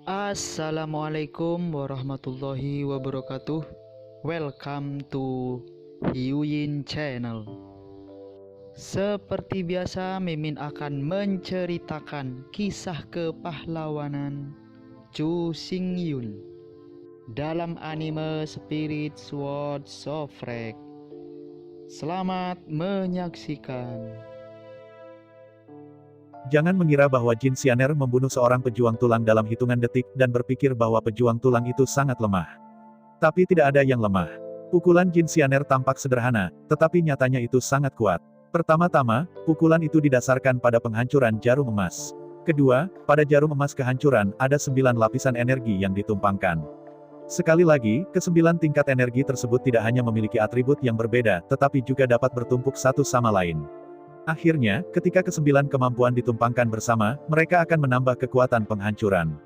Assalamualaikum warahmatullahi wabarakatuh. Welcome to Hyuyin Channel. Seperti biasa, Mimin akan menceritakan kisah kepahlawanan Chu Xingyun dalam anime Spirit Sword Sofrek. Selamat menyaksikan. Jangan mengira bahwa Jin Xianer membunuh seorang pejuang tulang dalam hitungan detik dan berpikir bahwa pejuang tulang itu sangat lemah. Tapi tidak ada yang lemah. Pukulan Jin Xianer tampak sederhana, tetapi nyatanya itu sangat kuat. Pertama-tama, pukulan itu didasarkan pada penghancuran jarum emas. Kedua, pada jarum emas kehancuran, ada 9 lapisan energi yang ditumpangkan. Sekali lagi, ke-9 tingkat energi tersebut tidak hanya memiliki atribut yang berbeda, tetapi juga dapat bertumpuk satu sama lain. Akhirnya, ketika ke-9 kemampuan ditumpangkan bersama, mereka akan menambah kekuatan penghancuran.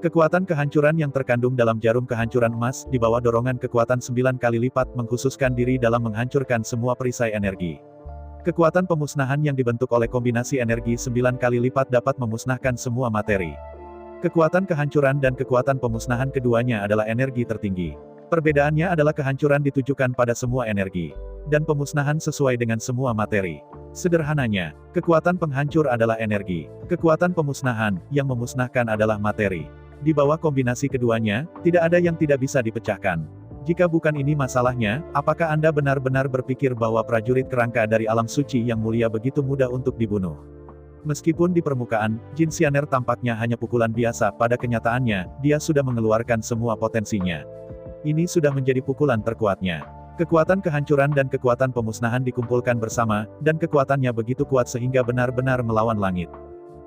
Kekuatan kehancuran yang terkandung dalam jarum kehancuran emas, di bawah dorongan kekuatan 9 kali lipat mengkhususkan diri dalam menghancurkan semua perisai energi. Kekuatan pemusnahan yang dibentuk oleh kombinasi energi 9 kali lipat dapat memusnahkan semua materi. Kekuatan kehancuran dan kekuatan pemusnahan keduanya adalah energi tertinggi. Perbedaannya adalah kehancuran ditujukan pada semua energi, dan pemusnahan sesuai dengan semua materi. Sederhananya, kekuatan penghancur adalah energi, kekuatan pemusnahan, yang memusnahkan adalah materi. Di bawah kombinasi keduanya, tidak ada yang tidak bisa dipecahkan. Jika bukan ini masalahnya, apakah Anda benar-benar berpikir bahwa prajurit kerangka dari alam suci yang mulia begitu mudah untuk dibunuh? Meskipun di permukaan, Jin Xianer tampaknya hanya pukulan biasa, pada kenyataannya, dia sudah mengeluarkan semua potensinya. Ini sudah menjadi pukulan terkuatnya. Kekuatan kehancuran dan kekuatan pemusnahan dikumpulkan bersama, dan kekuatannya begitu kuat sehingga benar-benar melawan langit.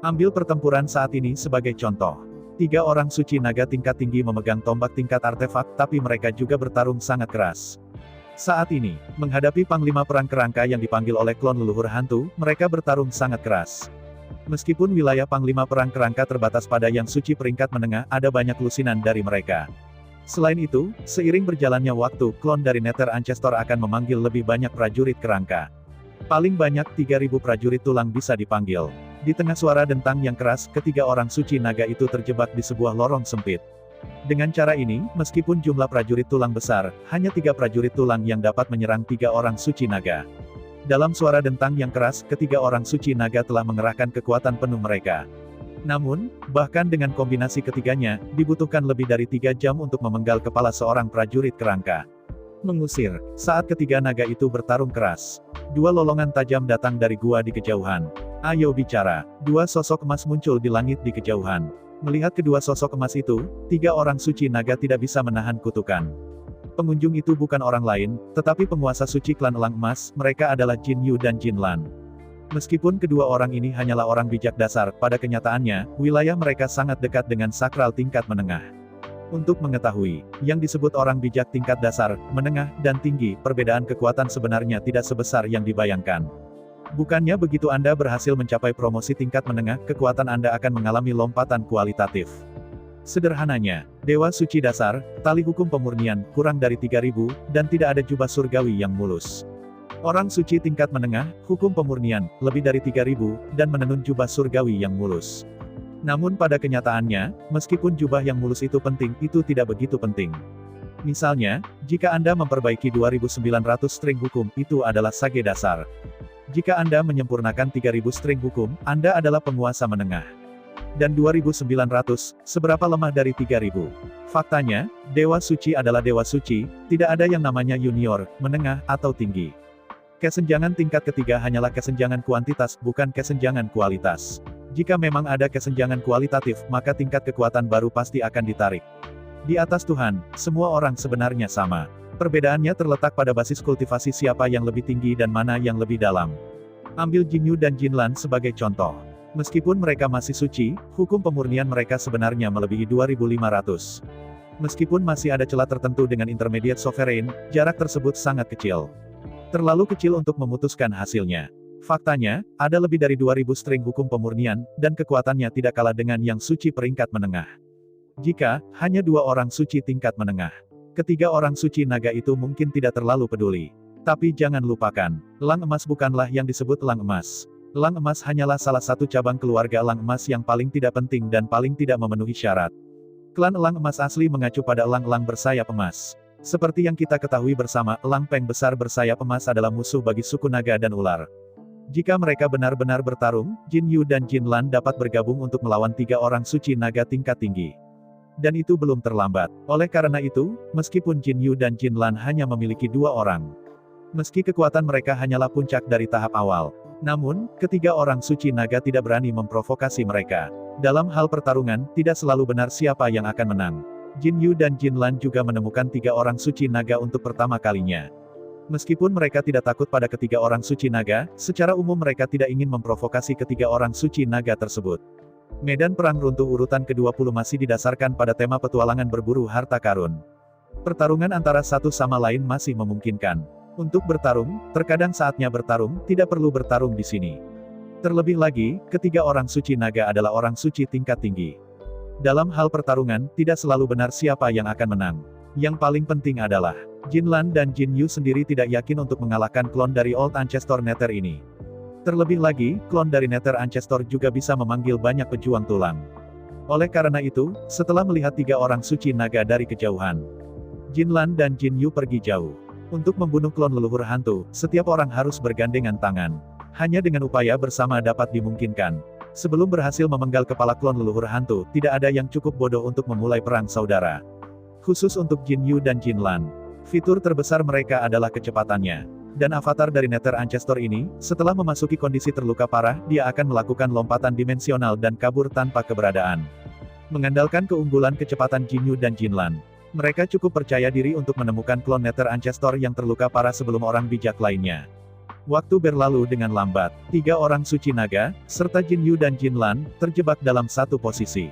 Ambil pertempuran saat ini sebagai contoh. 3 orang suci naga tingkat tinggi memegang tombak tingkat artefak, tapi mereka juga bertarung sangat keras. Saat ini, menghadapi Panglima Perang Kerangka yang dipanggil oleh klon leluhur hantu, mereka bertarung sangat keras. Meskipun wilayah Panglima Perang Kerangka terbatas pada yang suci peringkat menengah, ada banyak lusinan dari mereka. Selain itu, seiring berjalannya waktu, klon dari Nether Ancestor akan memanggil lebih banyak prajurit kerangka. Paling banyak 3.000 prajurit tulang bisa dipanggil. Di tengah suara dentang yang keras, ketiga orang suci naga itu terjebak di sebuah lorong sempit. Dengan cara ini, meskipun jumlah prajurit tulang besar, hanya 3 prajurit tulang yang dapat menyerang 3 orang suci naga. Dalam suara dentang yang keras, ketiga orang suci naga telah mengerahkan kekuatan penuh mereka. Namun, bahkan dengan kombinasi ketiganya, dibutuhkan lebih dari 3 jam untuk memenggal kepala seorang prajurit kerangka. Mengusir, saat ketiga naga itu bertarung keras. 2 lolongan tajam datang dari gua di kejauhan. Ayo bicara, 2 sosok emas muncul di langit di kejauhan. Melihat kedua sosok emas itu, 3 orang suci naga tidak bisa menahan kutukan. Pengunjung itu bukan orang lain, tetapi penguasa suci klan Elang Emas, mereka adalah Jin Yu dan Jin Lan. Meskipun kedua orang ini hanyalah orang bijak dasar, pada kenyataannya, wilayah mereka sangat dekat dengan sakral tingkat menengah. Untuk mengetahui, yang disebut orang bijak tingkat dasar, menengah, dan tinggi, perbedaan kekuatan sebenarnya tidak sebesar yang dibayangkan. Bukannya begitu Anda berhasil mencapai promosi tingkat menengah, kekuatan Anda akan mengalami lompatan kualitatif. Sederhananya, Dewa Suci Dasar, tali hukum pemurnian, kurang dari 3.000, dan tidak ada jubah surgawi yang mulus. Orang suci tingkat menengah, hukum pemurnian, lebih dari 3.000, dan menenun jubah surgawi yang mulus. Namun pada kenyataannya, meskipun jubah yang mulus itu penting, itu tidak begitu penting. Misalnya, jika Anda memperbaiki 2.900 string hukum, itu adalah sage dasar. Jika Anda menyempurnakan 3.000 string hukum, Anda adalah penguasa menengah. Dan 2.900, seberapa lemah dari 3.000? Faktanya, Dewa Suci adalah Dewa Suci, tidak ada yang namanya junior, menengah, atau tinggi. Kesenjangan tingkat ketiga hanyalah kesenjangan kuantitas, bukan kesenjangan kualitas. Jika memang ada kesenjangan kualitatif, maka tingkat kekuatan baru pasti akan ditarik. Di atas Tuhan, semua orang sebenarnya sama. Perbedaannya terletak pada basis kultivasi siapa yang lebih tinggi dan mana yang lebih dalam. Ambil Jin Yu dan Jin Lan sebagai contoh. Meskipun mereka masih suci, hukum pemurnian mereka sebenarnya melebihi 2.500. Meskipun masih ada celah tertentu dengan intermediate sovereign, jarak tersebut sangat kecil. Terlalu kecil untuk memutuskan hasilnya. Faktanya, ada lebih dari 2.000 string hukum pemurnian, dan kekuatannya tidak kalah dengan yang suci peringkat menengah. Jika hanya 2 orang suci tingkat menengah, ketiga orang suci naga itu mungkin tidak terlalu peduli. Tapi jangan lupakan, elang emas bukanlah yang disebut elang emas. Elang emas hanyalah salah satu cabang keluarga elang emas yang paling tidak penting dan paling tidak memenuhi syarat. Klan elang emas asli mengacu pada elang-elang bersayap emas. Seperti yang kita ketahui bersama, elang peng besar bersayap emas adalah musuh bagi suku naga dan ular. Jika mereka benar-benar bertarung, Jin Yu dan Jin Lan dapat bergabung untuk melawan 3 orang suci naga tingkat tinggi. Dan itu belum terlambat. Oleh karena itu, meskipun Jin Yu dan Jin Lan hanya memiliki 2 orang, meski kekuatan mereka hanyalah puncak dari tahap awal, namun, ketiga orang suci naga tidak berani memprovokasi mereka. Dalam hal pertarungan, tidak selalu benar siapa yang akan menang. Jin Yu dan Jin Lan juga menemukan 3 orang suci naga untuk pertama kalinya. Meskipun mereka tidak takut pada ketiga orang suci naga, secara umum mereka tidak ingin memprovokasi ketiga orang suci naga tersebut. Medan perang runtuh urutan ke-20 masih didasarkan pada tema petualangan berburu harta karun. Pertarungan antara satu sama lain masih memungkinkan. Untuk bertarung, terkadang saatnya bertarung, tidak perlu bertarung di sini. Terlebih lagi, ketiga orang suci naga adalah orang suci tingkat tinggi. Dalam hal pertarungan, tidak selalu benar siapa yang akan menang. Yang paling penting adalah, Jin Lan dan Jin Yu sendiri tidak yakin untuk mengalahkan klon dari Old Ancestor Nether ini. Terlebih lagi, klon dari Nether Ancestor juga bisa memanggil banyak pejuang tulang. Oleh karena itu, setelah melihat 3 orang suci naga dari kejauhan, Jin Lan dan Jin Yu pergi jauh. Untuk membunuh klon leluhur hantu, setiap orang harus bergandengan tangan. Hanya dengan upaya bersama dapat dimungkinkan. Sebelum berhasil memenggal kepala klon leluhur hantu, tidak ada yang cukup bodoh untuk memulai perang saudara. Khusus untuk Jin Yu dan Jin Lan, fitur terbesar mereka adalah kecepatannya. Dan avatar dari Nether Ancestor ini, setelah memasuki kondisi terluka parah, dia akan melakukan lompatan dimensional dan kabur tanpa keberadaan. Mengandalkan keunggulan kecepatan Jin Yu dan Jin Lan, mereka cukup percaya diri untuk menemukan klon Nether Ancestor yang terluka parah sebelum orang bijak lainnya. Waktu berlalu dengan lambat. 3 orang suci naga, serta Jin Yu dan Jin Lan, terjebak dalam satu posisi.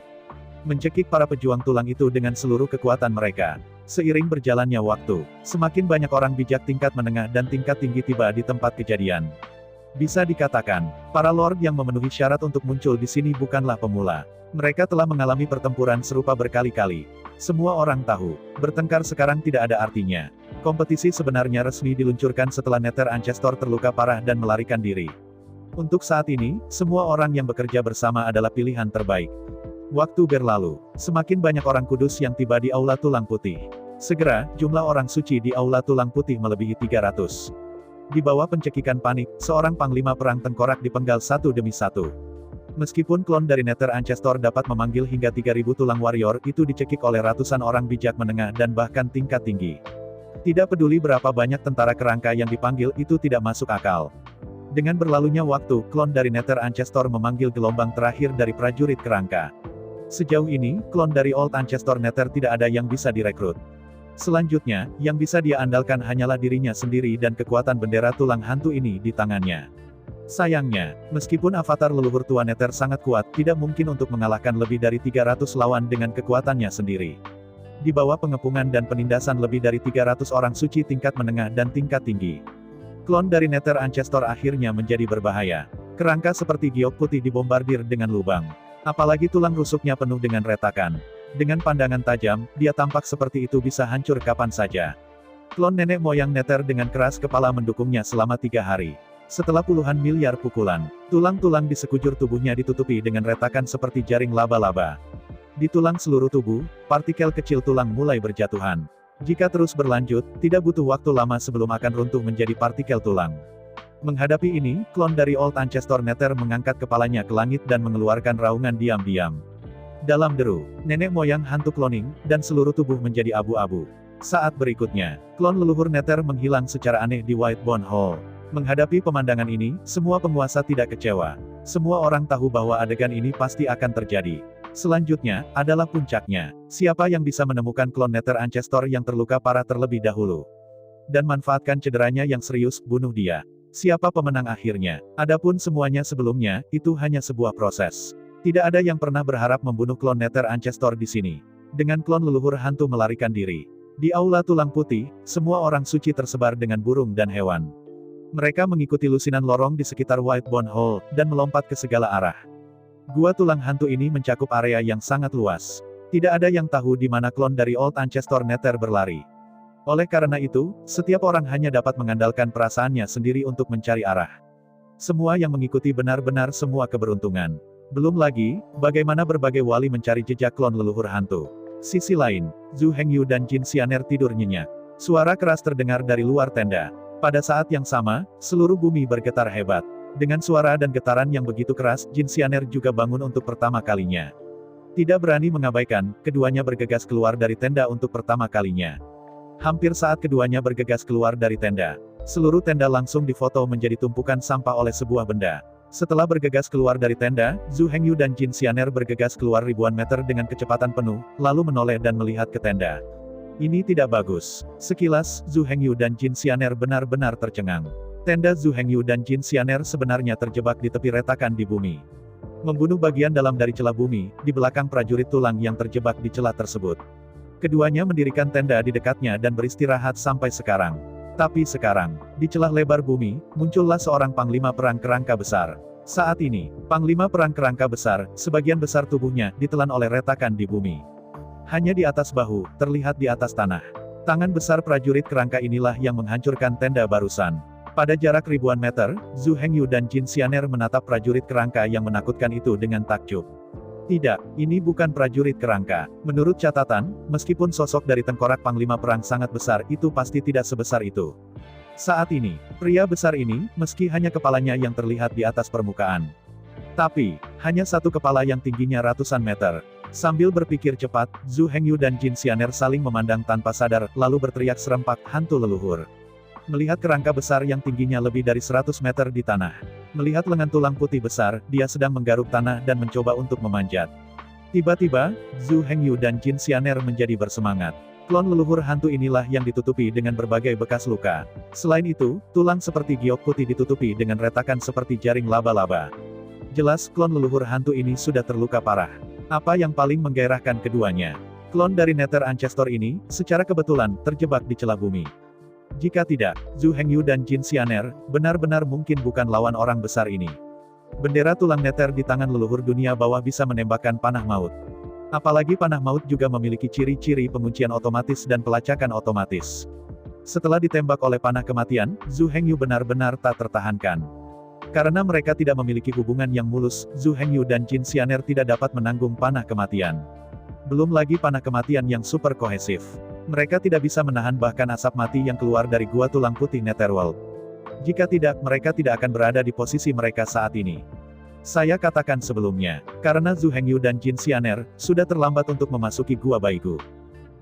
Mencekik para pejuang tulang itu dengan seluruh kekuatan mereka. Seiring berjalannya waktu, semakin banyak orang bijak tingkat menengah dan tingkat tinggi tiba di tempat kejadian. Bisa dikatakan, para lord yang memenuhi syarat untuk muncul di sini bukanlah pemula. Mereka telah mengalami pertempuran serupa berkali-kali. Semua orang tahu, bertengkar sekarang tidak ada artinya. Kompetisi sebenarnya resmi diluncurkan setelah Nether Ancestor terluka parah dan melarikan diri. Untuk saat ini, semua orang yang bekerja bersama adalah pilihan terbaik. Waktu berlalu, semakin banyak orang kudus yang tiba di Aula Tulang Putih. Segera, jumlah orang suci di Aula Tulang Putih melebihi 300. Di bawah pencekikan panik, seorang panglima perang tengkorak dipenggal satu demi satu. Meskipun klon dari Nether Ancestor dapat memanggil hingga 3000 tulang warrior, itu dicekik oleh ratusan orang bijak menengah dan bahkan tingkat tinggi. Tidak peduli berapa banyak tentara kerangka yang dipanggil, itu tidak masuk akal. Dengan berlalunya waktu, klon dari Nether Ancestor memanggil gelombang terakhir dari prajurit kerangka. Sejauh ini, klon dari Old Ancestor Nether tidak ada yang bisa direkrut. Selanjutnya, yang bisa dia andalkan hanyalah dirinya sendiri dan kekuatan bendera tulang hantu ini di tangannya. Sayangnya, meskipun avatar leluhur tua Nether sangat kuat, tidak mungkin untuk mengalahkan lebih dari 300 lawan dengan kekuatannya sendiri. Di bawah pengepungan dan penindasan lebih dari 300 orang suci tingkat menengah dan tingkat tinggi, klon dari Nether Ancestor akhirnya menjadi berbahaya. Kerangka seperti giok putih dibombardir dengan lubang. Apalagi tulang rusuknya penuh dengan retakan. Dengan pandangan tajam, dia tampak seperti itu bisa hancur kapan saja. Klon nenek moyang Nether dengan keras kepala mendukungnya selama 3 hari. Setelah puluhan miliar pukulan, tulang-tulang di sekujur tubuhnya ditutupi dengan retakan seperti jaring laba-laba. Di tulang seluruh tubuh, partikel kecil tulang mulai berjatuhan. Jika terus berlanjut, tidak butuh waktu lama sebelum akan runtuh menjadi partikel tulang. Menghadapi ini, klon dari Old Ancestor Nether mengangkat kepalanya ke langit dan mengeluarkan raungan diam-diam. Dalam deru, nenek moyang hantu cloning, dan seluruh tubuh menjadi abu-abu. Saat berikutnya, klon leluhur Nether menghilang secara aneh di Whitebone Hall. Menghadapi pemandangan ini, semua penguasa tidak kecewa. Semua orang tahu bahwa adegan ini pasti akan terjadi. Selanjutnya, adalah puncaknya. Siapa yang bisa menemukan klon Nether Ancestor yang terluka parah terlebih dahulu? Dan manfaatkan cederanya yang serius, bunuh dia. Siapa pemenang akhirnya? Adapun semuanya sebelumnya, itu hanya sebuah proses. Tidak ada yang pernah berharap membunuh klon Nether Ancestor di sini. Dengan klon leluhur hantu melarikan diri. Di Aula Tulang Putih, semua orang suci tersebar dengan burung dan hewan. Mereka mengikuti lusinan lorong di sekitar Whitebone Hall, dan melompat ke segala arah. Gua tulang hantu ini mencakup area yang sangat luas. Tidak ada yang tahu di mana klon dari Old Ancestor Nether berlari. Oleh karena itu, setiap orang hanya dapat mengandalkan perasaannya sendiri untuk mencari arah. Semua yang mengikuti benar-benar semua keberuntungan. Belum lagi, bagaimana berbagai wali mencari jejak klon leluhur hantu. Sisi lain, Zhu Hengyu dan Jin Xianer tidur nyenyak. Suara keras terdengar dari luar tenda. Pada saat yang sama, seluruh bumi bergetar hebat. Dengan suara dan getaran yang begitu keras, Jin Xianer juga bangun untuk pertama kalinya. Tidak berani mengabaikan, keduanya bergegas keluar dari tenda untuk pertama kalinya. Hampir saat keduanya bergegas keluar dari tenda, seluruh tenda langsung difoto menjadi tumpukan sampah oleh sebuah benda. Setelah bergegas keluar dari tenda, Zhu Hengyu dan Jin Xianer bergegas keluar ribuan meter dengan kecepatan penuh, lalu menoleh dan melihat ke tenda. Ini tidak bagus. Sekilas, Zhu Hengyu dan Jin Xianer benar-benar tercengang. Tenda Zhu Hengyu dan Jin Xianer sebenarnya terjebak di tepi retakan di bumi. Membunuh bagian dalam dari celah bumi, di belakang prajurit tulang yang terjebak di celah tersebut. Keduanya mendirikan tenda di dekatnya dan beristirahat sampai sekarang. Tapi sekarang, di celah lebar bumi, muncullah seorang panglima perang kerangka besar. Saat ini, panglima perang kerangka besar, sebagian besar tubuhnya, ditelan oleh retakan di bumi. Hanya di atas bahu, terlihat di atas tanah. Tangan besar prajurit kerangka inilah yang menghancurkan tenda barusan. Pada jarak ribuan meter, Zhu Hengyu dan Jin Xianer menatap prajurit kerangka yang menakutkan itu dengan takjub. Tidak, ini bukan prajurit kerangka. Menurut catatan, meskipun sosok dari tengkorak panglima perang sangat besar, itu pasti tidak sebesar itu. Saat ini, pria besar ini, meski hanya kepalanya yang terlihat di atas permukaan. Tapi, hanya satu kepala yang tingginya ratusan meter. Sambil berpikir cepat, Zhu Hengyu dan Jin Xianer saling memandang tanpa sadar, lalu berteriak serempak, hantu leluhur. Melihat kerangka besar yang tingginya lebih dari 100 meter di tanah. Melihat lengan tulang putih besar, dia sedang menggaruk tanah dan mencoba untuk memanjat. Tiba-tiba, Zhu Hengyu dan Jin Xianer menjadi bersemangat. Klon leluhur hantu inilah yang ditutupi dengan berbagai bekas luka. Selain itu, tulang seperti giok putih ditutupi dengan retakan seperti jaring laba-laba. Jelas, klon leluhur hantu ini sudah terluka parah. Apa yang paling menggairahkan keduanya? Klon dari Nether Ancestor ini, secara kebetulan, terjebak di celah bumi. Jika tidak, Zhu Hengyu dan Jin Xianer, benar-benar mungkin bukan lawan orang besar ini. Bendera tulang Nether di tangan leluhur dunia bawah bisa menembakkan panah maut. Apalagi panah maut juga memiliki ciri-ciri penguncian otomatis dan pelacakan otomatis. Setelah ditembak oleh panah kematian, Zhu Hengyu benar-benar tak tertahankan. Karena mereka tidak memiliki hubungan yang mulus, Zhu Hengyu dan Jin Xianer tidak dapat menanggung panah kematian. Belum lagi panah kematian yang super kohesif. Mereka tidak bisa menahan bahkan asap mati yang keluar dari gua tulang putih Netherworld. Jika tidak, mereka tidak akan berada di posisi mereka saat ini. Saya katakan sebelumnya, karena Zhu Hengyu dan Jin Xianer, sudah terlambat untuk memasuki gua Baigu.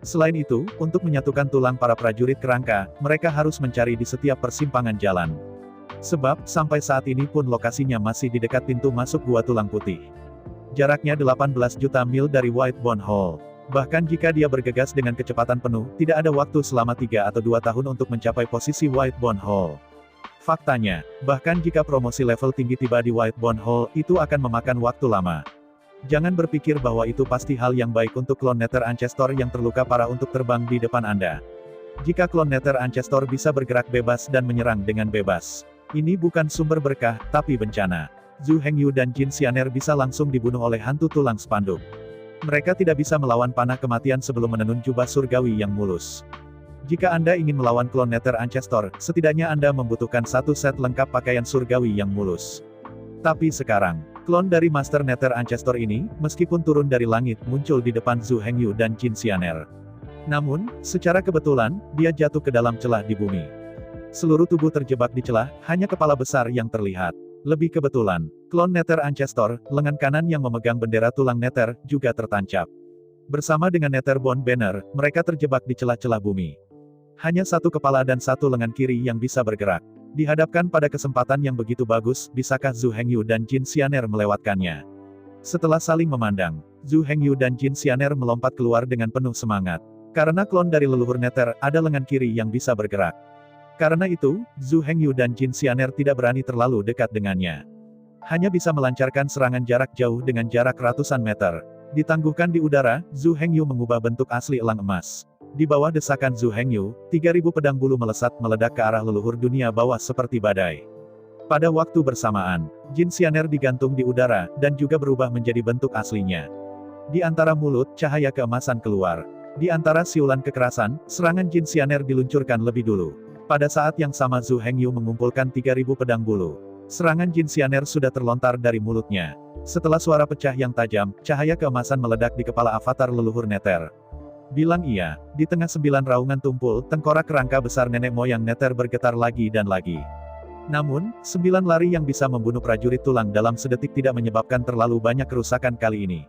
Selain itu, untuk menyatukan tulang para prajurit kerangka, mereka harus mencari di setiap persimpangan jalan. Sebab, sampai saat ini pun lokasinya masih di dekat pintu masuk gua tulang putih. Jaraknya 18 juta mil dari White Bone Hall. Bahkan jika dia bergegas dengan kecepatan penuh, tidak ada waktu selama 3 atau 2 tahun untuk mencapai posisi White Bone Hall. Faktanya, bahkan jika promosi level tinggi tiba di White Bone Hall, itu akan memakan waktu lama. Jangan berpikir bahwa itu pasti hal yang baik untuk klon Nether Ancestor yang terluka parah untuk terbang di depan Anda. Jika klon Nether Ancestor bisa bergerak bebas dan menyerang dengan bebas. Ini bukan sumber berkah, tapi bencana. Zhu Hengyu dan Jin Xianer bisa langsung dibunuh oleh hantu tulang spanduk. Mereka tidak bisa melawan panah kematian sebelum menenun jubah surgawi yang mulus. Jika Anda ingin melawan klon Nether Ancestor, setidaknya Anda membutuhkan satu set lengkap pakaian surgawi yang mulus. Tapi sekarang, klon dari Master Nether Ancestor ini, meskipun turun dari langit, muncul di depan Zhu Hengyu dan Jin Xianer. Namun, secara kebetulan, dia jatuh ke dalam celah di bumi. Seluruh tubuh terjebak di celah, hanya kepala besar yang terlihat. Lebih kebetulan, klon Nether Ancestor, lengan kanan yang memegang bendera tulang Nether, juga tertancap. Bersama dengan Netherbone Banner, mereka terjebak di celah-celah bumi. Hanya satu kepala dan satu lengan kiri yang bisa bergerak. Dihadapkan pada kesempatan yang begitu bagus, bisakah Zhu Hengyu dan Jin Xianer melewatkannya? Setelah saling memandang, Zhu Hengyu dan Jin Xianer melompat keluar dengan penuh semangat. Karena klon dari leluhur Nether, ada lengan kiri yang bisa bergerak. Karena itu, Zhu Hengyu dan Jin Xianer tidak berani terlalu dekat dengannya. Hanya bisa melancarkan serangan jarak jauh dengan jarak ratusan meter. Ditangguhkan di udara, Zhu Hengyu mengubah bentuk asli elang emas. Di bawah desakan Zhu Hengyu, 3.000 pedang bulu melesat meledak ke arah leluhur dunia bawah seperti badai. Pada waktu bersamaan, Jin Xianer digantung di udara, dan juga berubah menjadi bentuk aslinya. Di antara mulut, cahaya keemasan keluar. Di antara siulan kekerasan, serangan Jin Xianer diluncurkan lebih dulu. Pada saat yang sama Zhu Hengyu mengumpulkan 3.000 pedang bulu. Serangan Jin Xianer sudah terlontar dari mulutnya. Setelah suara pecah yang tajam, cahaya keemasan meledak di kepala avatar leluhur Nether. Bilang ia. Di tengah 9 raungan tumpul, tengkorak kerangka besar nenek moyang Nether bergetar lagi dan lagi. Namun, 9 lari yang bisa membunuh prajurit tulang dalam sedetik tidak menyebabkan terlalu banyak kerusakan kali ini.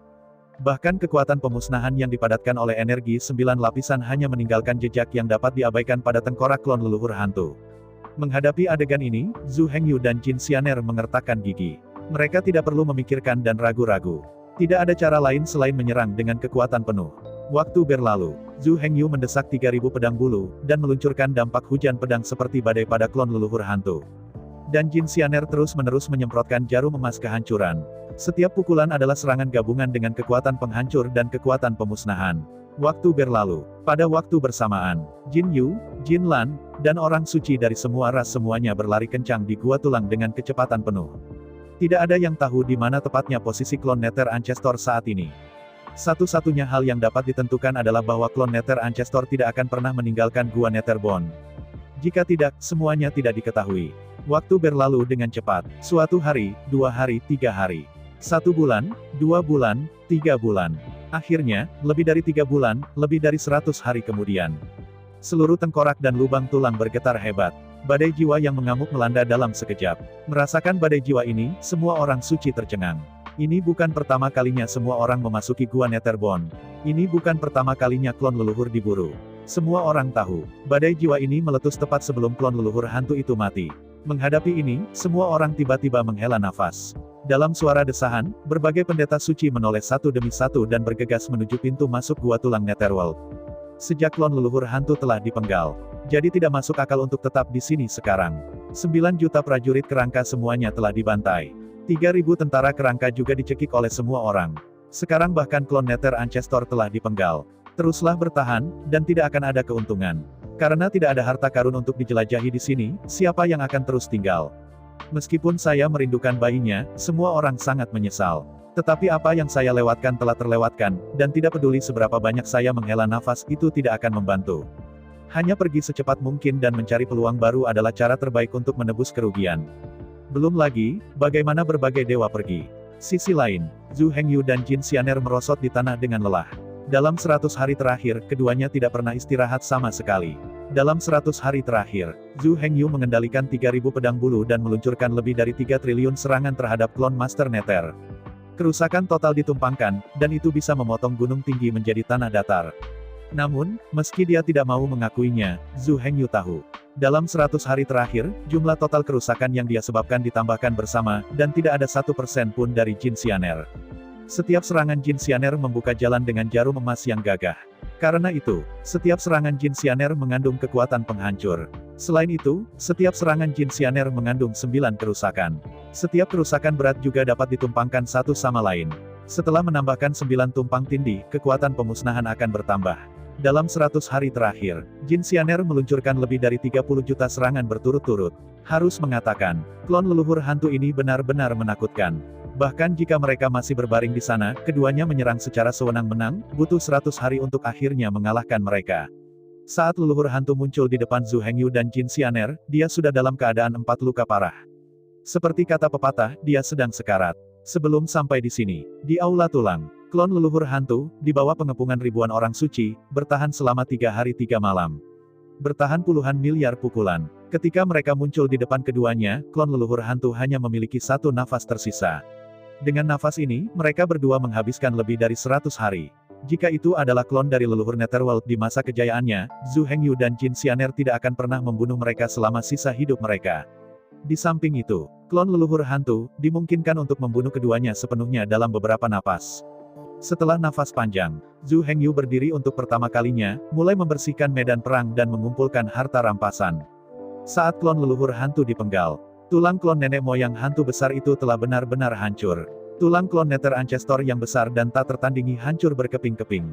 Bahkan kekuatan pemusnahan yang dipadatkan oleh energi 9 lapisan hanya meninggalkan jejak yang dapat diabaikan pada tengkorak klon leluhur hantu. Menghadapi adegan ini, Zhu Hengyu dan Jin Xianer mengertakkan gigi. Mereka tidak perlu memikirkan dan ragu-ragu. Tidak ada cara lain selain menyerang dengan kekuatan penuh. Waktu berlalu, Zhu Hengyu mendesak 3.000 pedang bulu, dan meluncurkan dampak hujan pedang seperti badai pada klon leluhur hantu. Dan Jin Xianer terus-menerus menyemprotkan jarum emas kehancuran. Setiap pukulan adalah serangan gabungan dengan kekuatan penghancur dan kekuatan pemusnahan. Waktu berlalu. Pada waktu bersamaan, Jin Yu, Jin Lan, dan orang suci dari semua ras semuanya berlari kencang di gua tulang dengan kecepatan penuh. Tidak ada yang tahu di mana tepatnya posisi klon Nether Ancestor saat ini. Satu-satunya hal yang dapat ditentukan adalah bahwa klon Nether Ancestor tidak akan pernah meninggalkan gua Netherbone. Jika tidak, semuanya tidak diketahui. Waktu berlalu dengan cepat. Suatu hari, 2 hari, 3 hari. 1 bulan, 2 bulan, 3 bulan. Akhirnya, lebih dari 3 bulan, lebih dari 100 hari kemudian. Seluruh tengkorak dan lubang tulang bergetar hebat. Badai jiwa yang mengamuk melanda dalam sekejap. Merasakan badai jiwa ini, semua orang suci tercengang. Ini bukan pertama kalinya semua orang memasuki gua Netherbone. Ini bukan pertama kalinya klon leluhur diburu. Semua orang tahu, badai jiwa ini meletus tepat sebelum klon leluhur hantu itu mati. Menghadapi ini, semua orang tiba-tiba menghela nafas. Dalam suara desahan, berbagai pendeta suci menoleh satu demi satu dan bergegas menuju pintu masuk gua tulang Netherworld. Sejak klon leluhur hantu telah dipenggal, jadi tidak masuk akal untuk tetap di sini sekarang. 9 juta prajurit kerangka semuanya telah dibantai. 3.000 tentara kerangka juga dicekik oleh semua orang. Sekarang bahkan klon Nether Ancestor telah dipenggal. Teruslah bertahan, dan tidak akan ada keuntungan. Karena tidak ada harta karun untuk dijelajahi di sini, siapa yang akan terus tinggal? Meskipun saya merindukan bayinya, semua orang sangat menyesal. Tetapi apa yang saya lewatkan telah terlewatkan, dan tidak peduli seberapa banyak saya menghela nafas, itu tidak akan membantu. Hanya pergi secepat mungkin dan mencari peluang baru adalah cara terbaik untuk menebus kerugian. Belum lagi, bagaimana berbagai dewa pergi. Sisi lain, Zhu Hengyu dan Jin Xianer merosot di tanah dengan lelah. Dalam 100 hari terakhir, keduanya tidak pernah istirahat sama sekali. Dalam 100 hari terakhir, Zhu Hengyu mengendalikan 3.000 pedang bulu dan meluncurkan lebih dari 3 triliun serangan terhadap klon Master Nether. Kerusakan total ditumpangkan, dan itu bisa memotong gunung tinggi menjadi tanah datar. Namun, meski dia tidak mau mengakuinya, Zhu Hengyu tahu. Dalam 100 hari terakhir, jumlah total kerusakan yang dia sebabkan ditambahkan bersama, dan tidak ada 1% pun dari Jin Xianer. Setiap serangan Jin Xianer membuka jalan dengan jarum emas yang gagah. Karena itu, setiap serangan Jin Xianer mengandung kekuatan penghancur. Selain itu, setiap serangan Jin Xianer mengandung 9 kerusakan. Setiap kerusakan berat juga dapat ditumpangkan satu sama lain. Setelah menambahkan 9 tumpang tindih, kekuatan pemusnahan akan bertambah. Dalam 100 hari terakhir, Jin Xianer meluncurkan lebih dari 30 juta serangan berturut-turut. Harus mengatakan, klon leluhur hantu ini benar-benar menakutkan. Bahkan jika mereka masih berbaring di sana, keduanya menyerang secara sewenang-wenang, butuh 100 hari untuk akhirnya mengalahkan mereka. Saat leluhur hantu muncul di depan Zhu Hengyu dan Jin Xianer, dia sudah dalam keadaan 4 luka parah. Seperti kata pepatah, dia sedang sekarat. Sebelum sampai di sini, di Aula Tulang, klon leluhur hantu, di bawah pengepungan ribuan orang suci, bertahan selama 3 hari 3 malam. Bertahan puluhan miliar pukulan. Ketika mereka muncul di depan keduanya, klon leluhur hantu hanya memiliki 1 nafas tersisa. Dengan nafas ini, mereka berdua menghabiskan lebih dari 100 hari. Jika itu adalah klon dari leluhur Netherworld di masa kejayaannya, Zhu Hengyu dan Jin Xianer tidak akan pernah membunuh mereka selama sisa hidup mereka. Di samping itu, klon leluhur hantu, dimungkinkan untuk membunuh keduanya sepenuhnya dalam beberapa napas. Setelah nafas panjang, Zhu Hengyu berdiri untuk pertama kalinya, mulai membersihkan medan perang dan mengumpulkan harta rampasan. Saat klon leluhur hantu dipenggal, tulang klon nenek moyang hantu besar itu telah benar-benar hancur. Tulang klon Nether Ancestor yang besar dan tak tertandingi hancur berkeping-keping.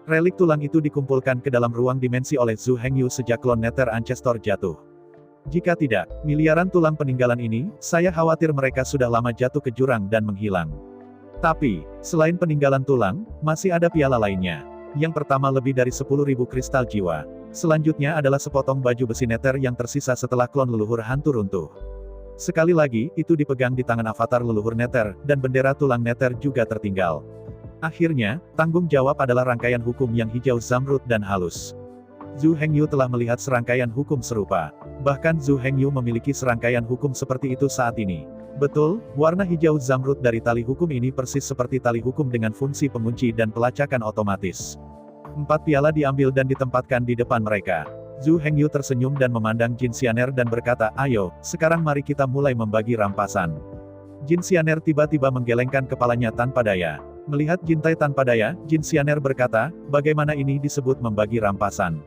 Relik tulang itu dikumpulkan ke dalam ruang dimensi oleh Zhu Hengyu sejak klon Nether Ancestor jatuh. Jika tidak, miliaran tulang peninggalan ini, saya khawatir mereka sudah lama jatuh ke jurang dan menghilang. Tapi, selain peninggalan tulang, masih ada piala lainnya. Yang pertama lebih dari 10.000 kristal jiwa. Selanjutnya adalah sepotong baju besi Nether yang tersisa setelah klon leluhur hantu runtuh. Sekali lagi, itu dipegang di tangan avatar leluhur Nether, dan bendera tulang Nether juga tertinggal. Akhirnya, tanggung jawab adalah rangkaian hukum yang hijau zamrud dan halus. Zhu Hengyu telah melihat serangkaian hukum serupa. Bahkan Zhu Hengyu memiliki serangkaian hukum seperti itu saat ini. Betul, warna hijau zamrud dari tali hukum ini persis seperti tali hukum dengan fungsi pengunci dan pelacakan otomatis. 4 piala diambil dan ditempatkan di depan mereka. Zhu Hengyu tersenyum dan memandang Jin Xianer dan berkata, "Ayo, sekarang mari kita mulai membagi rampasan." Jin Xianer tiba-tiba menggelengkan kepalanya tanpa daya. Melihat Jintai tanpa daya, Jin Xianer berkata, "Bagaimana ini disebut membagi rampasan?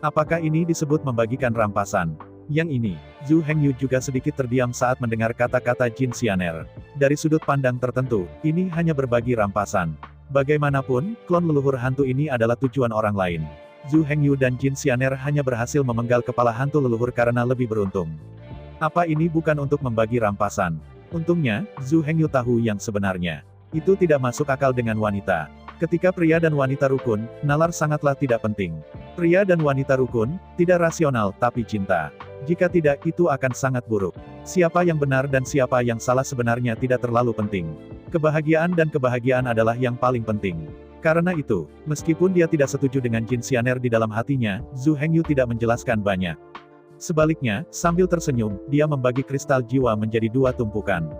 Apakah ini disebut membagikan rampasan?" Yang ini, Zhu Hengyu juga sedikit terdiam saat mendengar kata-kata Jin Xianer. Dari sudut pandang tertentu, ini hanya berbagi rampasan. Bagaimanapun, klon leluhur hantu ini adalah tujuan orang lain. Zhu Hengyu dan Jin Xianer hanya berhasil memenggal kepala hantu leluhur karena lebih beruntung. Apa ini bukan untuk membagi rampasan? Untungnya, Zhu Hengyu tahu yang sebenarnya. Itu tidak masuk akal dengan wanita. Ketika pria dan wanita rukun, nalar sangatlah tidak penting. Pria dan wanita rukun, tidak rasional tapi cinta. Jika tidak, itu akan sangat buruk. Siapa yang benar dan siapa yang salah sebenarnya tidak terlalu penting. Kebahagiaan dan kebahagiaan adalah yang paling penting. Karena itu, meskipun dia tidak setuju dengan Jin Xianer di dalam hatinya, Zhu Hengyu tidak menjelaskan banyak. Sebaliknya, sambil tersenyum, dia membagi kristal jiwa menjadi 2 tumpukan.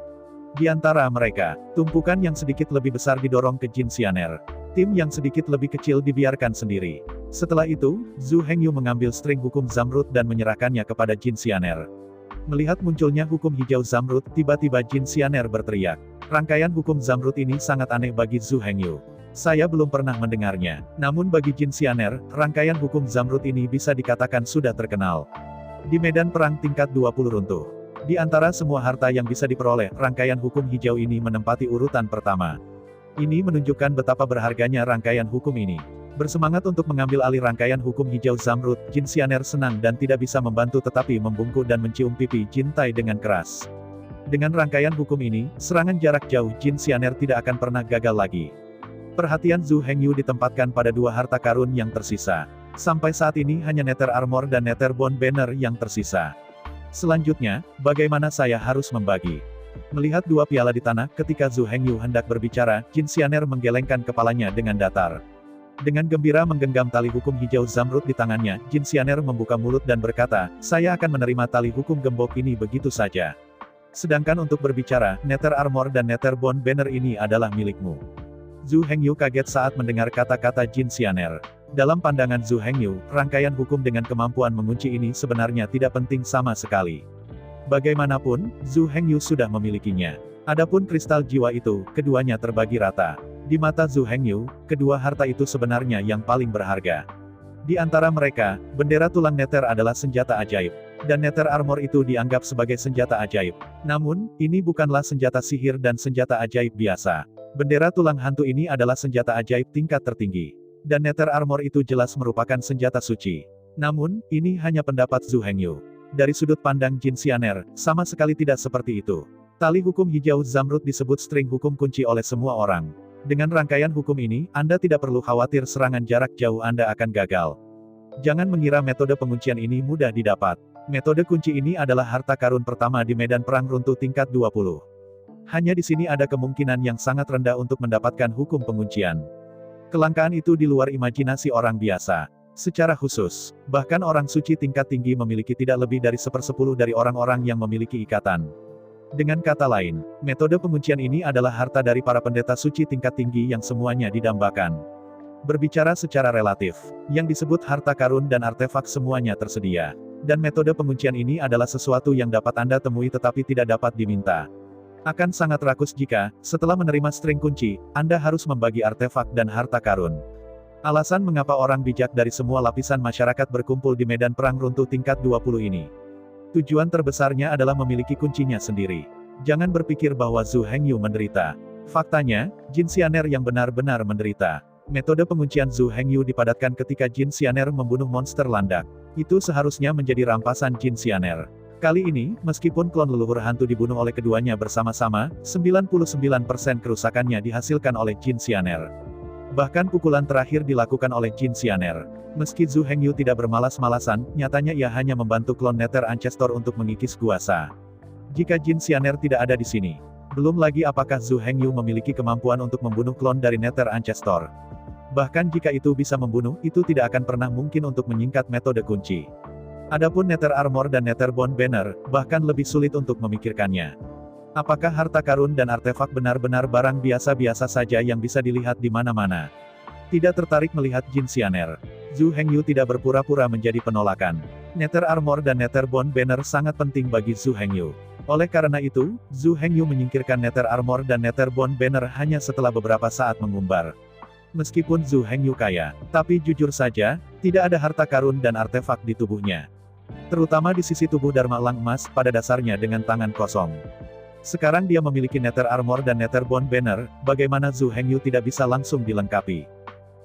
Di antara mereka, tumpukan yang sedikit lebih besar didorong ke Jin Xianer. Tim yang sedikit lebih kecil dibiarkan sendiri. Setelah itu, Zhu Hengyu mengambil string hukum zamrud dan menyerahkannya kepada Jin Xianer. Melihat munculnya hukum hijau zamrud, tiba-tiba Jin Xianer berteriak. Rangkaian hukum zamrud ini sangat aneh bagi Zhu Hengyu. Saya belum pernah mendengarnya. Namun bagi Jin Xianer, rangkaian hukum zamrud ini bisa dikatakan sudah terkenal. Di medan perang tingkat 20 runtuh. Di antara semua harta yang bisa diperoleh, rangkaian hukum hijau ini menempati urutan pertama. Ini menunjukkan betapa berharganya rangkaian hukum ini. Bersemangat untuk mengambil alih rangkaian hukum hijau zamrud, Jin Xianer senang dan tidak bisa membantu tetapi membungkuk dan mencium pipi Jintai dengan keras. Dengan rangkaian hukum ini, serangan jarak jauh Jin Xianer tidak akan pernah gagal lagi. Perhatian Zhu Hengyu ditempatkan pada 2 harta karun yang tersisa. Sampai saat ini hanya Nether Armor dan Nether Bone Banner yang tersisa. Selanjutnya, bagaimana saya harus membagi? Melihat 2 piala di tanah, ketika Zhu Hengyu hendak berbicara, Jin Xianer menggelengkan kepalanya dengan datar. Dengan gembira menggenggam tali hukum hijau zamrud di tangannya, Jin Xianer membuka mulut dan berkata, "Saya akan menerima tali hukum gembok ini begitu saja. Sedangkan untuk berbicara, Nether Armor dan Nether Bone Banner ini adalah milikmu." Zhu Hengyu kaget saat mendengar kata-kata Jin Xianer. Dalam pandangan Zhu Hengyu, rangkaian hukum dengan kemampuan mengunci ini sebenarnya tidak penting sama sekali. Bagaimanapun, Zhu Hengyu sudah memilikinya. Adapun kristal jiwa itu, keduanya terbagi rata. Di mata Zhu Hengyu, kedua harta itu sebenarnya yang paling berharga. Di antara mereka, bendera tulang Nether adalah senjata ajaib. Dan Nether Armor itu dianggap sebagai senjata ajaib. Namun, ini bukanlah senjata sihir dan senjata ajaib biasa. Bendera tulang hantu ini adalah senjata ajaib tingkat tertinggi. Dan Nether Armor itu jelas merupakan senjata suci. Namun, ini hanya pendapat Zhu Hengyu. Dari sudut pandang Jin Xianer, sama sekali tidak seperti itu. Tali hukum hijau zamrud disebut string hukum kunci oleh semua orang. Dengan rangkaian hukum ini, Anda tidak perlu khawatir serangan jarak jauh Anda akan gagal. Jangan mengira metode penguncian ini mudah didapat. Metode kunci ini adalah harta karun pertama di medan perang runtuh tingkat 20. Hanya di sini ada kemungkinan yang sangat rendah untuk mendapatkan hukum penguncian. Kelangkaan itu di luar imajinasi orang biasa. Secara khusus, bahkan orang suci tingkat tinggi memiliki tidak lebih dari 1/10 dari orang-orang yang memiliki ikatan. Dengan kata lain, metode penguncian ini adalah harta dari para pendeta suci tingkat tinggi yang semuanya didambakan. Berbicara secara relatif, yang disebut harta karun dan artefak semuanya tersedia. Dan metode penguncian ini adalah sesuatu yang dapat Anda temui tetapi tidak dapat diminta. Akan sangat rakus jika, setelah menerima string kunci, Anda harus membagi artefak dan harta karun. Alasan mengapa orang bijak dari semua lapisan masyarakat berkumpul di medan perang runtuh tingkat 20 ini. Tujuan terbesarnya adalah memiliki kuncinya sendiri. Jangan berpikir bahwa Zhu Hengyu menderita. Faktanya, Jin Xianer yang benar-benar menderita. Metode penguncian Zhu Hengyu dipadatkan ketika Jin Xianer membunuh monster landak. Itu seharusnya menjadi rampasan Jin Xianer. Kali ini, meskipun klon leluhur hantu dibunuh oleh keduanya bersama-sama, 99% kerusakannya dihasilkan oleh Jin Xianer. Bahkan pukulan terakhir dilakukan oleh Jin Xianer. Meski Zhu Hengyu tidak bermalas-malasan, nyatanya ia hanya membantu klon Nether Ancestor untuk mengikis kuasa. Jika Jin Xianer tidak ada di sini, Belum lagi apakah Zhu Hengyu memiliki kemampuan untuk membunuh klon dari Nether Ancestor. Bahkan jika itu bisa membunuh, itu tidak akan pernah mungkin untuk menyingkat metode kunci. Adapun Nether Armor dan Nether Bone Banner, bahkan lebih sulit untuk memikirkannya. Apakah harta karun dan artefak benar-benar barang biasa-biasa saja yang bisa dilihat di mana-mana? Tidak tertarik melihat Jin Xianer. Zhu Hengyu tidak berpura-pura menjadi penolakan. Nether Armor dan Nether Bone Banner sangat penting bagi Zhu Hengyu. Oleh karena itu, Zhu Hengyu menyingkirkan Nether Armor dan Nether Bone Banner hanya setelah beberapa saat mengumbar. Meskipun Zhu Hengyu kaya, tapi jujur saja, tidak ada harta karun dan artefak di tubuhnya. Terutama di sisi tubuh Dharma Elang Emas pada dasarnya dengan tangan kosong. Sekarang dia memiliki Nether Armor dan Nether Bone Banner, bagaimana Zhu Hengyu tidak bisa langsung dilengkapi?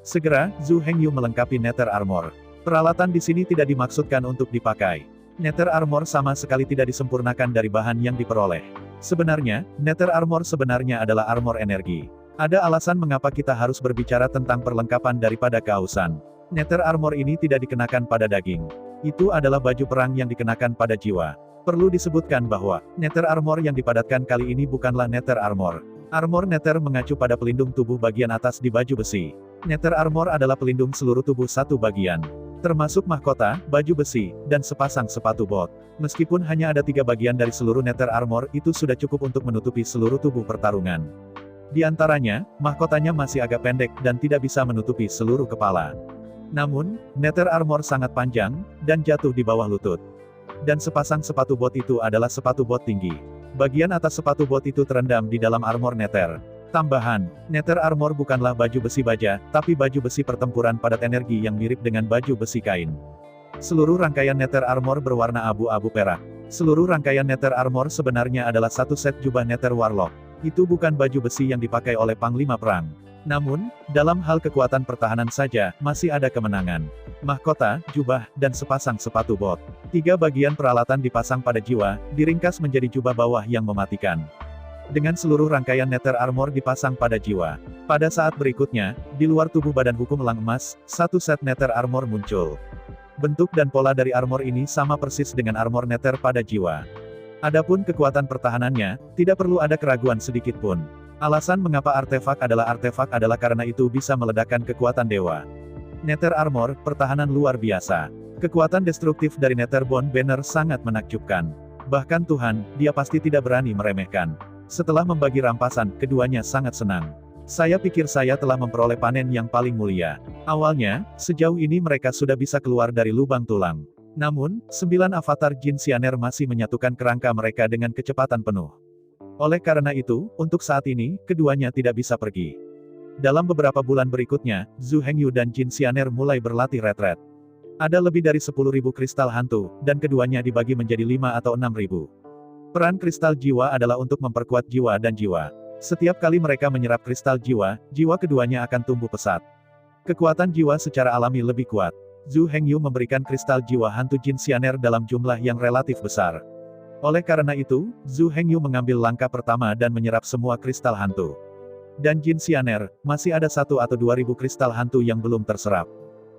Segera, Zhu Hengyu melengkapi Nether Armor. Peralatan di sini tidak dimaksudkan untuk dipakai. Nether Armor sama sekali tidak disempurnakan dari bahan yang diperoleh. Sebenarnya, Nether Armor sebenarnya adalah armor energi. Ada alasan mengapa kita harus berbicara tentang perlengkapan daripada keausan. Nether Armor ini tidak dikenakan pada daging. Itu adalah baju perang yang dikenakan pada jiwa. Perlu disebutkan bahwa, Nether Armor yang dipadatkan kali ini bukanlah Nether Armor. Armor Nether mengacu pada pelindung tubuh bagian atas di baju besi. Nether Armor adalah pelindung seluruh tubuh satu bagian. Termasuk mahkota, baju besi, dan sepasang sepatu bot. Meskipun hanya ada 3 bagian dari seluruh Nether Armor, itu sudah cukup untuk menutupi seluruh tubuh pertarungan. Di antaranya, mahkotanya masih agak pendek dan tidak bisa menutupi seluruh kepala. Namun, Nether Armor sangat panjang, dan jatuh di bawah lutut. Dan sepasang sepatu bot itu adalah sepatu bot tinggi. Bagian atas sepatu bot itu terendam di dalam armor Nether. Tambahan, Nether Armor bukanlah baju besi baja, tapi baju besi pertempuran padat energi yang mirip dengan baju besi kain. Seluruh rangkaian Nether Armor berwarna abu-abu perak. Seluruh rangkaian Nether Armor sebenarnya adalah satu set jubah Nether Warlock. Itu bukan baju besi yang dipakai oleh Panglima Perang. Namun, dalam hal kekuatan pertahanan saja, masih ada kemenangan. Mahkota, jubah, dan sepasang sepatu bot. 3 bagian peralatan dipasang pada jiwa, diringkas menjadi jubah bawah yang mematikan. Dengan seluruh rangkaian Nether Armor dipasang pada jiwa. Pada saat berikutnya, di luar tubuh badan hukum Elang Emas, satu set Nether Armor muncul. Bentuk dan pola dari armor ini sama persis dengan armor Nether pada jiwa. Adapun kekuatan pertahanannya, tidak perlu ada keraguan sedikit pun. Alasan mengapa artefak adalah karena itu bisa meledakkan kekuatan dewa. Nether Armor, pertahanan luar biasa. Kekuatan destruktif dari Nether Bone Banner sangat menakjubkan. Bahkan Tuhan, dia pasti tidak berani meremehkan. Setelah membagi rampasan, keduanya sangat senang. Saya pikir saya telah memperoleh panen yang paling mulia. Awalnya, sejauh ini mereka sudah bisa keluar dari lubang tulang. Namun, 9 avatar Jin Xianer masih menyatukan kerangka mereka dengan kecepatan penuh. Oleh karena itu, untuk saat ini, keduanya tidak bisa pergi. Dalam beberapa bulan berikutnya, Zhu Hengyu dan Jin Xianer mulai berlatih retret. Ada lebih dari 10.000 kristal hantu, dan keduanya dibagi menjadi 5 atau 6.000. Peran kristal jiwa adalah untuk memperkuat jiwa dan jiwa. Setiap kali mereka menyerap kristal jiwa, jiwa keduanya akan tumbuh pesat. Kekuatan jiwa secara alami lebih kuat. Zhu Hengyu memberikan kristal jiwa hantu Jin Xianer dalam jumlah yang relatif besar. Oleh karena itu, Zhu Hengyu mengambil langkah pertama dan menyerap semua kristal hantu. Dan Jin Xianer, masih ada 1 atau 2.000 kristal hantu yang belum terserap.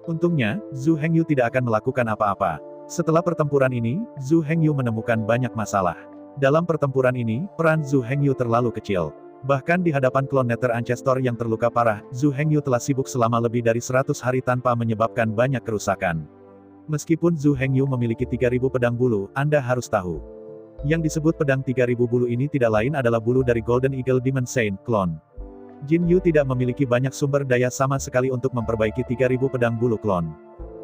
Untungnya, Zhu Hengyu tidak akan melakukan apa-apa. Setelah pertempuran ini, Zhu Hengyu menemukan banyak masalah. Dalam pertempuran ini, peran Zhu Hengyu terlalu kecil. Bahkan di hadapan klon Nether Ancestor yang terluka parah, Zhu Hengyu telah sibuk selama lebih dari 100 hari tanpa menyebabkan banyak kerusakan. Meskipun Zhu Hengyu memiliki 3.000 pedang bulu, Anda harus tahu. Yang disebut pedang 3.000 bulu ini tidak lain adalah bulu dari Golden Eagle Demon Saint, klon. Jin Yu tidak memiliki banyak sumber daya sama sekali untuk memperbaiki 3.000 pedang bulu klon.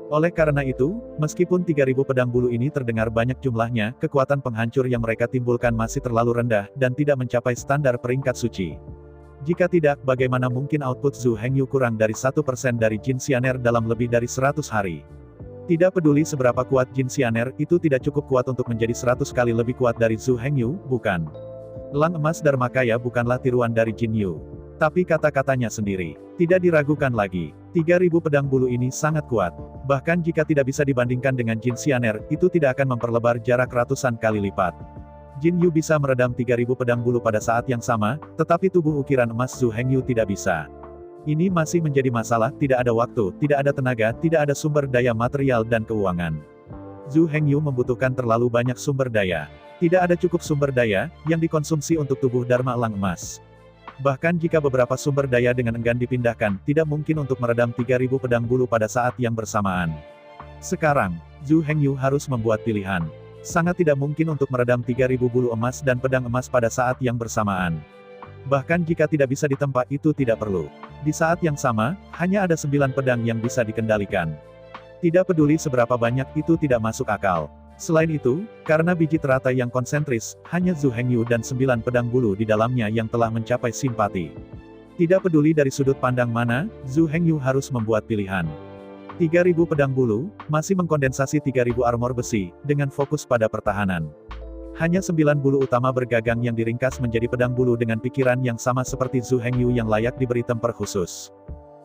Oleh karena itu, meskipun 3.000 pedang bulu ini terdengar banyak jumlahnya, kekuatan penghancur yang mereka timbulkan masih terlalu rendah, dan tidak mencapai standar peringkat suci. Jika tidak, bagaimana mungkin output Zhu Hengyu kurang dari 1% dari Jin Xianer dalam lebih dari 100 hari? Tidak peduli seberapa kuat Jin Xianer, itu tidak cukup kuat untuk menjadi 100 kali lebih kuat dari Zhu Hengyu, bukan? Elang Emas Dharmakaya bukanlah tiruan dari Jin Yu. Tapi kata-katanya sendiri, tidak diragukan lagi. 3.000 pedang bulu ini sangat kuat. Bahkan jika tidak bisa dibandingkan dengan Jin Xianer, itu tidak akan memperlebar jarak ratusan kali lipat. Jin Yu bisa meredam 3.000 pedang bulu pada saat yang sama, tetapi tubuh ukiran emas Zhu Hengyu tidak bisa. Ini masih menjadi masalah, tidak ada waktu, tidak ada tenaga, tidak ada sumber daya material dan keuangan. Zhu Hengyu membutuhkan terlalu banyak sumber daya. Tidak ada cukup sumber daya yang dikonsumsi untuk tubuh Dharma Elang Emas. Bahkan jika beberapa sumber daya dengan enggan dipindahkan, tidak mungkin untuk meredam 3.000 pedang bulu pada saat yang bersamaan. Sekarang, Zhu Hengyu harus membuat pilihan. Sangat tidak mungkin untuk meredam 3.000 bulu emas dan pedang emas pada saat yang bersamaan. Bahkan jika tidak bisa ditempa itu tidak perlu. Di saat yang sama, hanya ada 9 pedang yang bisa dikendalikan. Tidak peduli seberapa banyak itu tidak masuk akal. Selain itu, karena biji teratai yang konsentris, hanya Zhu Hengyu dan 9 pedang bulu di dalamnya yang telah mencapai simpati. Tidak peduli dari sudut pandang mana, Zhu Hengyu harus membuat pilihan. 3.000 pedang bulu, masih mengkondensasi 3.000 armor besi, dengan fokus pada pertahanan. Hanya 9 bulu utama bergagang yang diringkas menjadi pedang bulu dengan pikiran yang sama seperti Zhu Hengyu yang layak diberi temper khusus.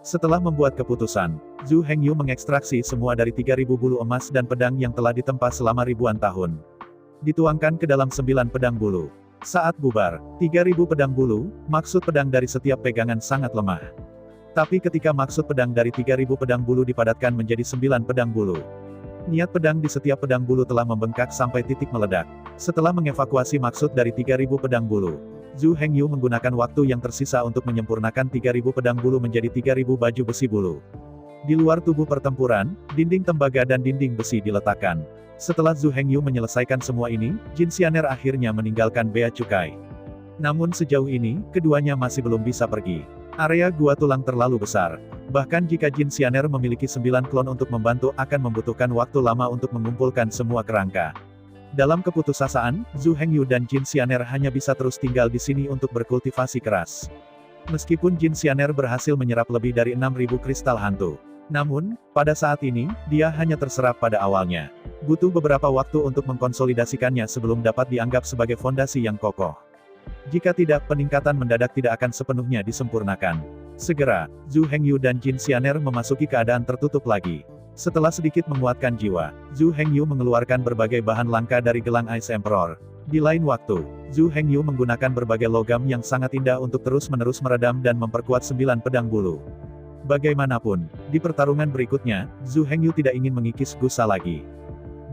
Setelah membuat keputusan, Zhu Hengyu mengekstraksi semua dari 3.000 bulu emas dan pedang yang telah ditempa selama ribuan tahun. Dituangkan ke dalam 9 pedang bulu. Saat bubar, 3.000 pedang bulu, maksud pedang dari setiap pegangan sangat lemah. Tapi ketika maksud pedang dari 3.000 pedang bulu dipadatkan menjadi 9 pedang bulu. Niat pedang di setiap pedang bulu telah membengkak sampai titik meledak. Setelah mengevakuasi maksud dari 3.000 pedang bulu, Zhu Hengyu menggunakan waktu yang tersisa untuk menyempurnakan 3.000 pedang bulu menjadi 3.000 baju besi bulu. Di luar tubuh pertempuran, dinding tembaga dan dinding besi diletakkan. Setelah Zhu Hengyu menyelesaikan semua ini, Jin Xianer akhirnya meninggalkan Bea Cukai. Namun sejauh ini, keduanya masih belum bisa pergi. Area gua tulang terlalu besar. Bahkan jika Jin Xianer memiliki 9 klon untuk membantu akan membutuhkan waktu lama untuk mengumpulkan semua kerangka. Dalam keputusasaan, Zhu Hengyu dan Jin Xianer hanya bisa terus tinggal di sini untuk berkultivasi keras. Meskipun Jin Xianer berhasil menyerap lebih dari 6.000 kristal hantu. Namun, pada saat ini, dia hanya terserap pada awalnya. Butuh beberapa waktu untuk mengkonsolidasikannya sebelum dapat dianggap sebagai fondasi yang kokoh. Jika tidak, peningkatan mendadak tidak akan sepenuhnya disempurnakan. Segera, Zhu Hengyu dan Jin Xianer memasuki keadaan tertutup lagi. Setelah sedikit menguatkan jiwa, Zhu Hengyu mengeluarkan berbagai bahan langka dari gelang Ice Emperor. Di lain waktu, Zhu Hengyu menggunakan berbagai logam yang sangat indah untuk terus-menerus meredam dan memperkuat 9 pedang bulu. Bagaimanapun, di pertarungan berikutnya, Zhu Hengyu tidak ingin mengikis Gusa lagi.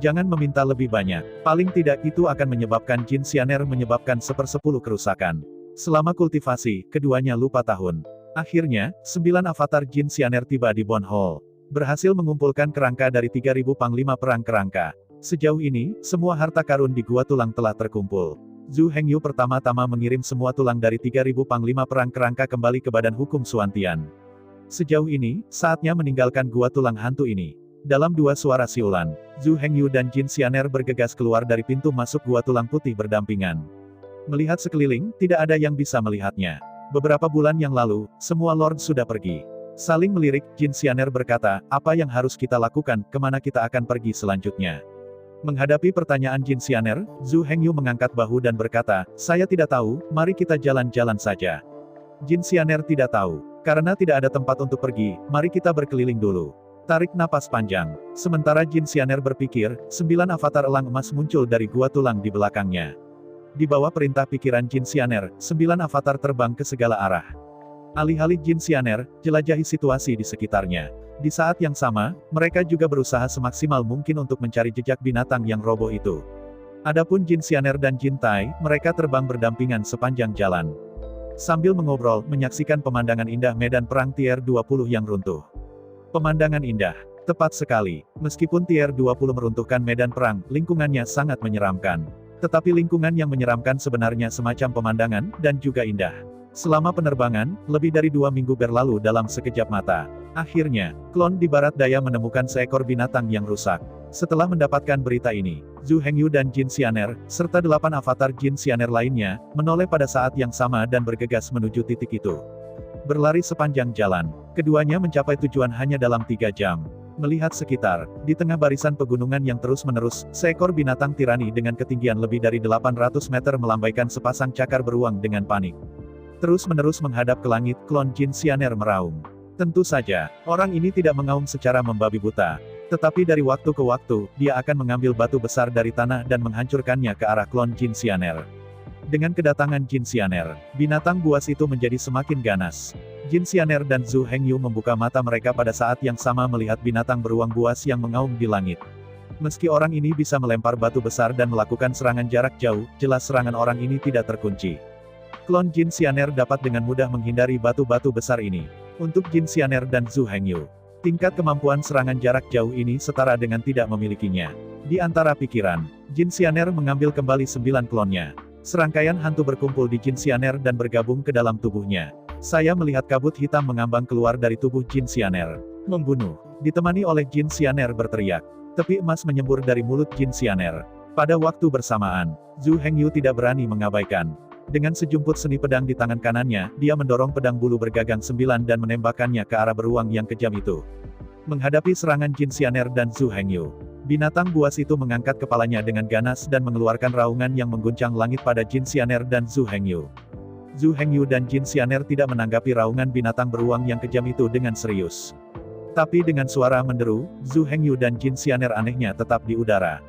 Jangan meminta lebih banyak, paling tidak itu akan menyebabkan Jin Xianer menyebabkan 1/10 kerusakan. Selama kultivasi, keduanya lupa tahun. Akhirnya, 9 avatar Jin Xianer tiba di Bone Hall. Berhasil mengumpulkan kerangka dari 3.000 panglima perang kerangka. Sejauh ini, semua harta karun di Gua Tulang telah terkumpul. Zhu Hengyu pertama-tama mengirim semua tulang dari 3.000 panglima perang kerangka kembali ke Badan Hukum Suantian. Sejauh ini, saatnya meninggalkan Gua Tulang hantu ini. Dalam dua suara siulan, Zhu Hengyu dan Jin Xianer bergegas keluar dari pintu masuk Gua Tulang Putih berdampingan. Melihat sekeliling, tidak ada yang bisa melihatnya. Beberapa bulan yang lalu, semua Lord sudah pergi. Saling melirik, Jin Xianer berkata, apa yang harus kita lakukan, kemana kita akan pergi selanjutnya? Menghadapi pertanyaan Jin Xianer, Zhu Hengyu mengangkat bahu dan berkata, saya tidak tahu, mari kita jalan-jalan saja. Jin Xianer tidak tahu. Karena tidak ada tempat untuk pergi, mari kita berkeliling dulu. Tarik napas panjang. Sementara Jin Xianer berpikir, 9 avatar elang emas muncul dari Gua Tulang di belakangnya. Di bawah perintah pikiran Jin Xianer, 9 avatar terbang ke segala arah. Alih-alih Jin Xianer, jelajahi situasi di sekitarnya. Di saat yang sama, mereka juga berusaha semaksimal mungkin untuk mencari jejak binatang yang roboh itu. Adapun Jin Xianer dan Jin Tai, mereka terbang berdampingan sepanjang jalan. Sambil mengobrol, menyaksikan pemandangan indah medan perang Tier 20 yang runtuh. Pemandangan indah. Tepat sekali. Meskipun Tier 20 meruntuhkan medan perang, lingkungannya sangat menyeramkan. Tetapi lingkungan yang menyeramkan sebenarnya semacam pemandangan, dan juga indah. Selama penerbangan, lebih dari 2 minggu berlalu dalam sekejap mata. Akhirnya, klon di barat daya menemukan seekor binatang yang rusak. Setelah mendapatkan berita ini, Zhu Hengyu dan Jin Xianer, serta 8 avatar Jin Xianer lainnya, menoleh pada saat yang sama dan bergegas menuju titik itu. Berlari sepanjang jalan, keduanya mencapai tujuan hanya dalam 3 jam. Melihat sekitar, di tengah barisan pegunungan yang terus-menerus, seekor binatang tirani dengan ketinggian lebih dari 800 meter melambaikan sepasang cakar beruang dengan panik. Terus-menerus menghadap ke langit, klon Jin Xianer meraung. Tentu saja, orang ini tidak mengaum secara membabi buta. Tetapi dari waktu ke waktu, dia akan mengambil batu besar dari tanah dan menghancurkannya ke arah klon Jin Xianer. Dengan kedatangan Jin Xianer, binatang buas itu menjadi semakin ganas. Jin Xianer dan Zhu Hengyu membuka mata mereka pada saat yang sama melihat binatang beruang buas yang mengaum di langit. Meski orang ini bisa melempar batu besar dan melakukan serangan jarak jauh, jelas serangan orang ini tidak terkunci. Klon Jin Xianer dapat dengan mudah menghindari batu-batu besar ini. Untuk Jin Xianer dan Zhu Hengyu, tingkat kemampuan serangan jarak jauh ini setara dengan tidak memilikinya. Di antara pikiran, Jin Xianer mengambil kembali 9 klonnya. Serangkaian hantu berkumpul di Jin Xianer dan bergabung ke dalam tubuhnya. Saya melihat kabut hitam mengambang keluar dari tubuh Jin Xianer. Membunuh. Ditemani oleh Jin Xianer berteriak. Tepi emas menyembur dari mulut Jin Xianer. Pada waktu bersamaan, Zhu Hengyu tidak berani mengabaikan. Dengan sejumput seni pedang di tangan kanannya, dia mendorong pedang bulu bergagang 9 dan menembakkannya ke arah beruang yang kejam itu. Menghadapi serangan Jin Xianer dan Zhu Hengyu, binatang buas itu mengangkat kepalanya dengan ganas dan mengeluarkan raungan yang mengguncang langit pada Jin Xianer dan Zhu Hengyu. Zhu Hengyu dan Jin Xianer tidak menanggapi raungan binatang beruang yang kejam itu dengan serius. Tapi dengan suara menderu, Zhu Hengyu dan Jin Xianer anehnya tetap di udara.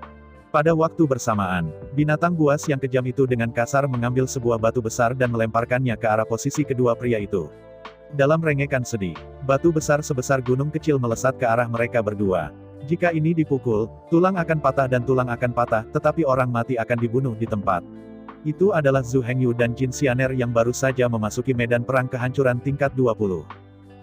Pada waktu bersamaan, binatang buas yang kejam itu dengan kasar mengambil sebuah batu besar dan melemparkannya ke arah posisi kedua pria itu. Dalam rengekan sedih, batu besar sebesar gunung kecil melesat ke arah mereka berdua. Jika ini dipukul, tulang akan patah dan tulang akan patah, tetapi orang mati akan dibunuh di tempat. Itu adalah Zhu Hengyu dan Jin Xianer yang baru saja memasuki medan perang kehancuran tingkat 20.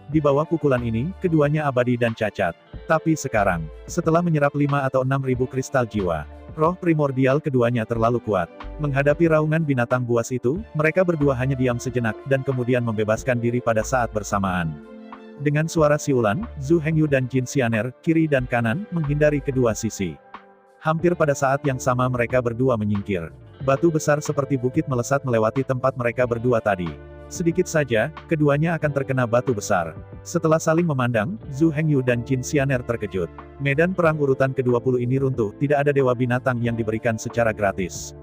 Di bawah pukulan ini, keduanya abadi dan cacat. Tapi sekarang, setelah menyerap 5 atau 6.000 kristal jiwa, roh primordial keduanya terlalu kuat. Menghadapi raungan binatang buas itu, mereka berdua hanya diam sejenak, dan kemudian membebaskan diri pada saat bersamaan. Dengan suara siulan, Zhu Hengyu dan Jin Xianer, kiri dan kanan, menghindari kedua sisi. Hampir pada saat yang sama mereka berdua menyingkir. Batu besar seperti bukit melesat melewati tempat mereka berdua tadi. Sedikit saja, keduanya akan terkena batu besar. Setelah saling memandang, Zhu Hengyu dan Jin Xianer terkejut. Medan perang urutan ke-20 ini runtuh, tidak ada dewa binatang yang diberikan secara gratis.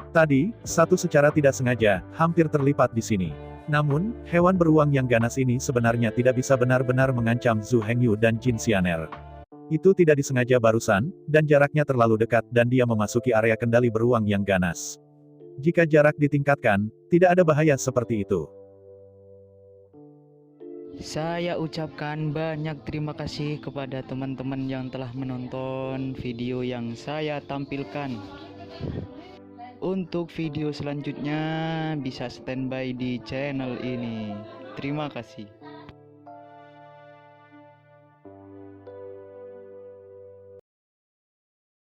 Tadi, satu secara tidak sengaja, hampir terlipat di sini. Namun, hewan beruang yang ganas ini sebenarnya tidak bisa benar-benar mengancam Zhu Hengyu dan Jin Xianer. Itu tidak disengaja barusan, dan jaraknya terlalu dekat, dan dia memasuki area kendali beruang yang ganas. Jika jarak ditingkatkan, tidak ada bahaya seperti itu. Saya ucapkan banyak terima kasih kepada teman-teman yang telah menonton video yang saya tampilkan. Untuk video selanjutnya bisa standby di channel ini. Terima kasih.